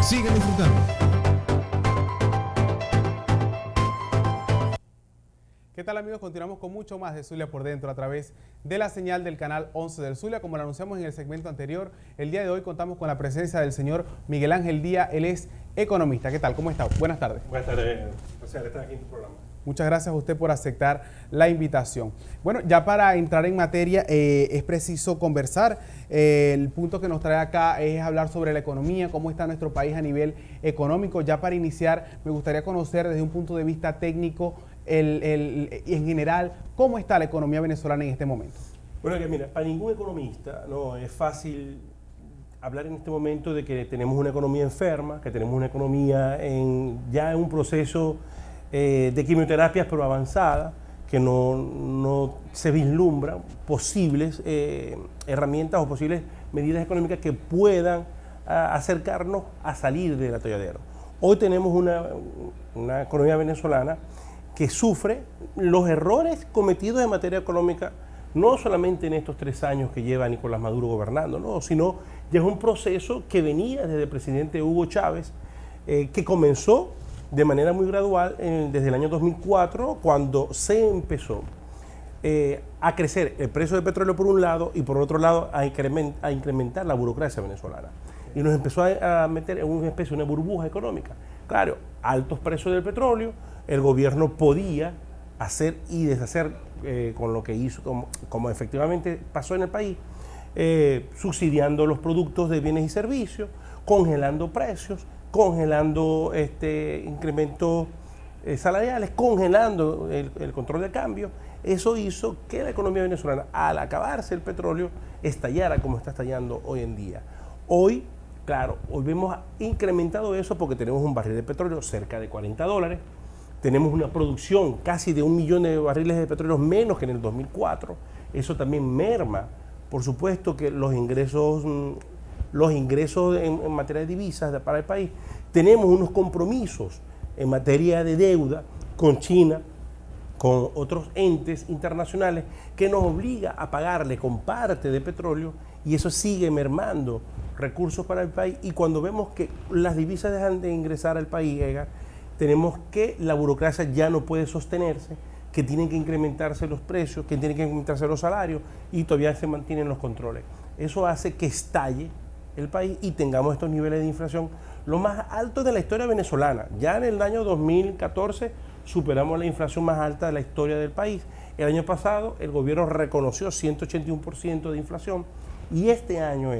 Sigan disfrutando. ¿Qué tal, amigos? Continuamos con mucho más de Zulia por Dentro a través de la señal del canal 11 del Zulia. Como lo anunciamos en el segmento anterior, el día de hoy contamos con la presencia del señor Miguel Ángel Díaz. Él es economista. ¿Qué tal? ¿Cómo está? Buenas tardes. Buenas tardes, placer estar aquí en tu programa. Muchas gracias a usted por aceptar la invitación. Bueno, ya para entrar en materia, es preciso conversar. El punto que nos trae acá es hablar sobre la economía, cómo está nuestro país a nivel económico. Ya para iniciar, me gustaría conocer desde un punto de vista técnico, en general, cómo está la economía venezolana en este momento. Bueno, que mira, para ningún economista no es fácil hablar en este momento de que tenemos una economía enferma, que tenemos una economía ya en un proceso de quimioterapias pero avanzada, que no se vislumbran posibles herramientas o posibles medidas económicas que puedan acercarnos a salir del atolladero. Hoy tenemos una economía venezolana que sufre los errores cometidos en materia económica, no solamente en estos 3 años que lleva Nicolás Maduro gobernando, ¿no? Sino ya es un proceso que venía desde el presidente Hugo Chávez, que comenzó de manera muy gradual desde el año 2004, cuando se empezó a crecer el precio del petróleo por un lado y por otro lado a incrementar la burocracia venezolana. Y nos empezó a meter en una especie de burbuja económica. Claro, altos precios del petróleo, el gobierno podía hacer y deshacer con lo que hizo, como efectivamente pasó en el país, subsidiando los productos de bienes y servicios, congelando precios, congelando incrementos salariales, congelando el control de cambio. Eso hizo que la economía venezolana, al acabarse el petróleo, estallara como está estallando hoy en día. Hoy, claro, hoy vemos incrementado eso porque tenemos un barril de petróleo cerca de $40, tenemos una producción casi de 1 millón de barriles de petróleo menos que en el 2004, eso también merma, por supuesto, que los ingresos en materia de divisas para el país. Tenemos unos compromisos en materia de deuda con China, con otros entes internacionales, que nos obliga a pagarle con parte de petróleo, y eso sigue mermando recursos para el país. Y cuando vemos que las divisas dejan de ingresar al país, tenemos que la burocracia ya no puede sostenerse, que tienen que incrementarse los precios, que tienen que incrementarse los salarios, y todavía se mantienen los controles. Eso hace que estalle el país y tengamos estos niveles de inflación los más altos de la historia venezolana. Ya en el año 2014 superamos la inflación más alta de la historia del país. El año pasado el gobierno reconoció 181% de inflación, y este año,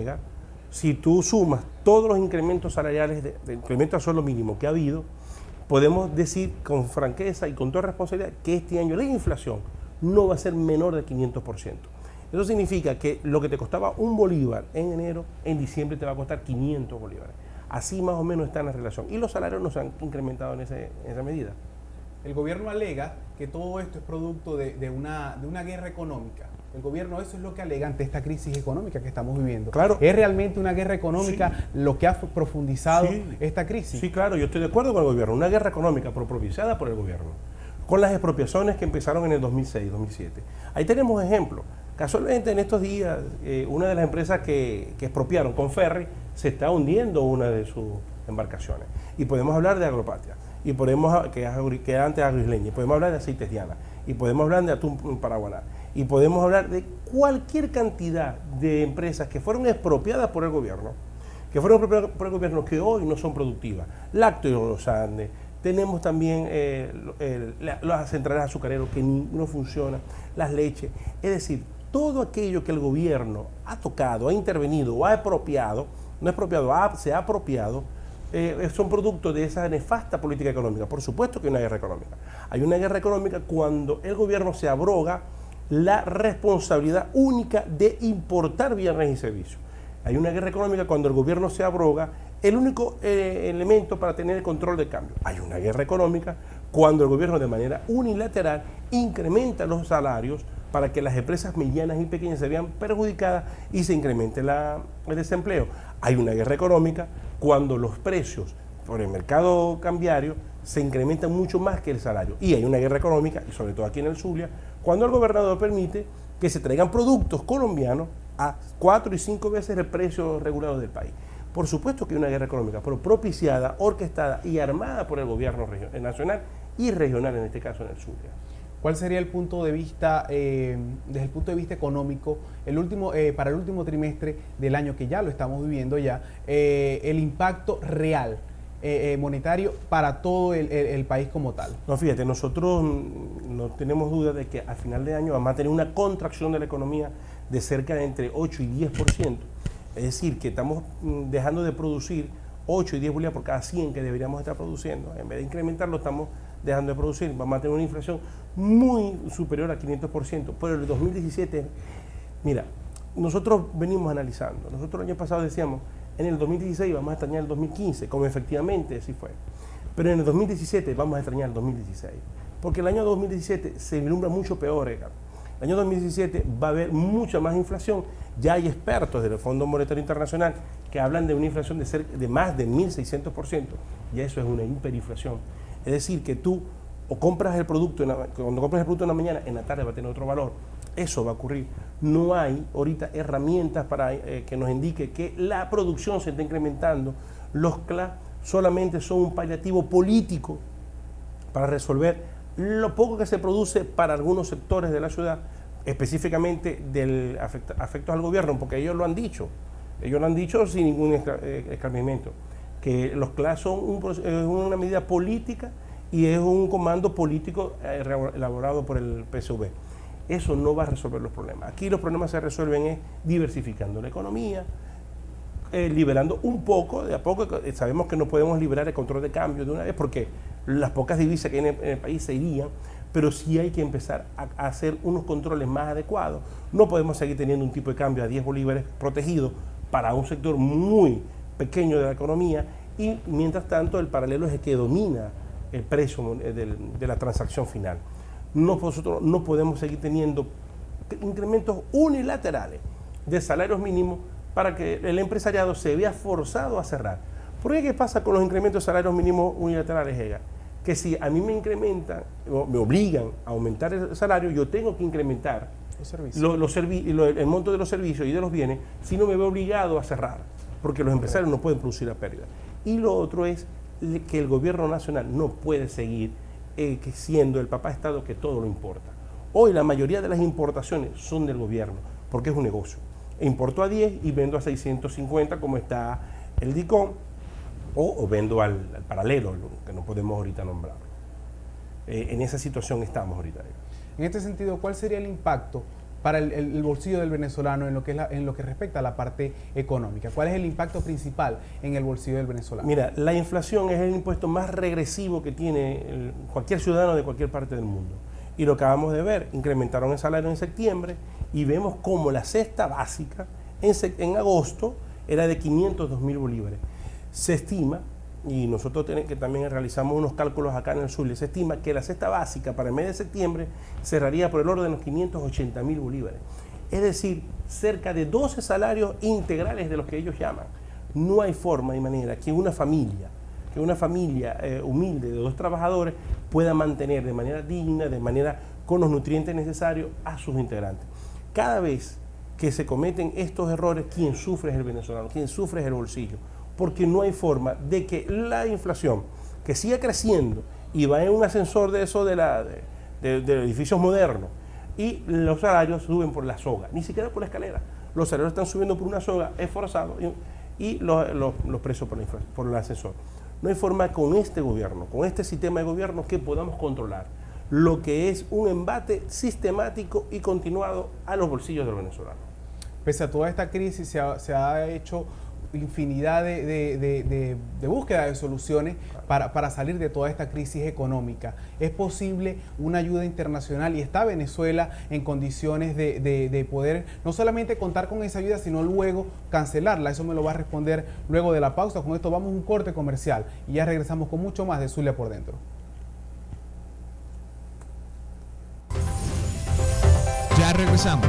si tú sumas todos los incrementos salariales de incremento al sueldo mínimo que ha habido, podemos decir con franqueza y con toda responsabilidad que este año la inflación no va a ser menor del 500%. Eso significa que lo que te costaba un bolívar en enero, en diciembre te va a costar 500 bolívares. Así más o menos está en la relación. Y los salarios no se han incrementado en esa medida. El gobierno alega que todo esto es producto de una guerra económica. El gobierno, eso es lo que alega ante esta crisis económica que estamos viviendo. Claro. ¿Es realmente una guerra económica lo que ha profundizado esta crisis? Sí, claro, yo estoy de acuerdo con el gobierno. Una guerra económica propiciada por el gobierno, con las expropiaciones que empezaron en el 2006, 2007. Ahí tenemos ejemplos. Casualmente en estos días, una de las empresas que expropiaron con ferry se está hundiendo una de sus embarcaciones. Y podemos hablar de Agropatria, y podemos, que antes Agroisleña, y podemos hablar de Aceites Diana, y podemos hablar de Atún Paraguaná, y podemos hablar de cualquier cantidad de empresas que fueron expropiadas por el gobierno, que hoy no son productivas. Lácteos de los Andes, tenemos también las centrales azucareras que no funcionan, las leches, es decir, todo aquello que el gobierno ha tocado, ha intervenido o ha apropiado, se ha apropiado, son productos de esa nefasta política económica. Por supuesto que hay una guerra económica. Hay una guerra económica cuando el gobierno se abroga la responsabilidad única de importar bienes y servicios. Hay una guerra económica cuando el gobierno se abroga el único elemento para tener el control del cambio. Hay una guerra económica cuando el gobierno de manera unilateral incrementa los salarios para que las empresas medianas y pequeñas se vean perjudicadas y se incremente el desempleo. Hay una guerra económica cuando los precios por el mercado cambiario se incrementan mucho más que el salario. Y hay una guerra económica, y sobre todo aquí en el Zulia, cuando el gobernador permite que se traigan productos colombianos a 4 y 5 veces el precio regulado del país. Por supuesto que hay una guerra económica, pero propiciada, orquestada y armada por el gobierno nacional y regional, en este caso en el Zulia. ¿Cuál sería el punto de vista, desde el punto de vista económico, para el último trimestre del año, que ya lo estamos viviendo ya, el impacto real monetario para todo el país como tal? No, fíjate, nosotros no tenemos duda de que a final de año vamos a tener una contracción de la economía de cerca de entre 8 y 10%. Es decir, que estamos dejando de producir 8 y 10 bolívares por cada 100 que deberíamos estar produciendo. En vez de incrementarlo, estamos dejando de producir. Vamos a tener una inflación muy superior al 500%. Pero el 2017, mira, nosotros venimos analizando. Nosotros el año pasado decíamos, en el 2016 vamos a extrañar el 2015, como efectivamente así fue. Pero en el 2017 vamos a extrañar el 2016. Porque el año 2017 se vislumbra mucho peor, Edgar. El año 2017 va a haber mucha más inflación. Ya hay expertos del Fondo Monetario Internacional que hablan de una inflación de más de 1.600%. Y eso es una hiperinflación. Es decir, que tú o compras el producto, cuando compras el producto en la mañana, en la tarde va a tener otro valor. Eso va a ocurrir. No hay ahorita herramientas para que nos indique que la producción se está incrementando. Los CLA solamente son un paliativo político para resolver lo poco que se produce para algunos sectores de la ciudad, específicamente del afectos al gobierno, porque ellos lo han dicho sin ningún escarmiento, que los CLA son una medida política y es un comando político elaborado por el PSV. Eso no va a resolver los problemas. Aquí los problemas se resuelven es diversificando la economía, liberando un poco, de a poco. Sabemos que no podemos liberar el control de cambio de una vez porque las pocas divisas que hay en el país se irían, pero sí hay que empezar a hacer unos controles más adecuados. No podemos seguir teniendo un tipo de cambio a 10 bolívares protegido para un sector muy pequeño de la economía y mientras tanto el paralelo es el que domina el precio de la transacción final. Nosotros no podemos seguir teniendo incrementos unilaterales de salarios mínimos para que el empresariado se vea forzado a cerrar. ¿Por qué pasa con los incrementos de salarios mínimos unilaterales, Ega? Que si a mí me incrementan o me obligan a aumentar el salario, yo tengo que incrementar el monto de los servicios y de los bienes, si no me veo obligado a cerrar, porque los empresarios no pueden producir a pérdida. Y lo otro es que el gobierno nacional no puede seguir siendo el papá Estado que todo lo importa. Hoy la mayoría de las importaciones son del gobierno, porque es un negocio. Importo a 10 y vendo a 650 como está el DICOM, o vendo al paralelo, que no podemos ahorita nombrarlo. En esa situación estamos ahorita. En este sentido, ¿cuál sería el impacto para el bolsillo del venezolano en lo que respecta a la parte económica? ¿Cuál es el impacto principal en el bolsillo del venezolano? Mira, la inflación es el impuesto más regresivo que tiene cualquier ciudadano de cualquier parte del mundo. Y lo acabamos de ver, incrementaron el salario en septiembre y vemos como la cesta básica en agosto era de 502.000 bolívares. Se estima, y nosotros que también realizamos unos cálculos acá en el Zulia, se estima que la cesta básica para el mes de septiembre cerraría por el orden de los 580.000 bolívares. Es decir, cerca de 12 salarios integrales de los que ellos llaman. No hay forma y manera que una familia humilde de 2 trabajadores pueda mantener de manera digna, de manera con los nutrientes necesarios a sus integrantes. Cada vez que se cometen estos errores, quien sufre es el venezolano, quien sufre es el bolsillo, porque no hay forma de que la inflación, que siga creciendo y va en un ascensor de eso de edificios modernos, y los salarios suben por la soga, ni siquiera por la escalera. Los salarios están subiendo por una soga, es forzado, y los precios por el ascensor. No hay forma con este gobierno, con este sistema de gobierno, que podamos controlar lo que es un embate sistemático y continuado a los bolsillos del venezolano. Pese a toda esta crisis, se ha hecho infinidad de búsqueda de soluciones para salir de toda esta crisis económica. ¿Es posible una ayuda internacional y está Venezuela en condiciones de poder no solamente contar con esa ayuda, sino luego cancelarla? Eso me lo va a responder luego de la pausa. Con esto vamos a un corte comercial y ya regresamos con mucho más de Zulia por Dentro. Ya regresamos.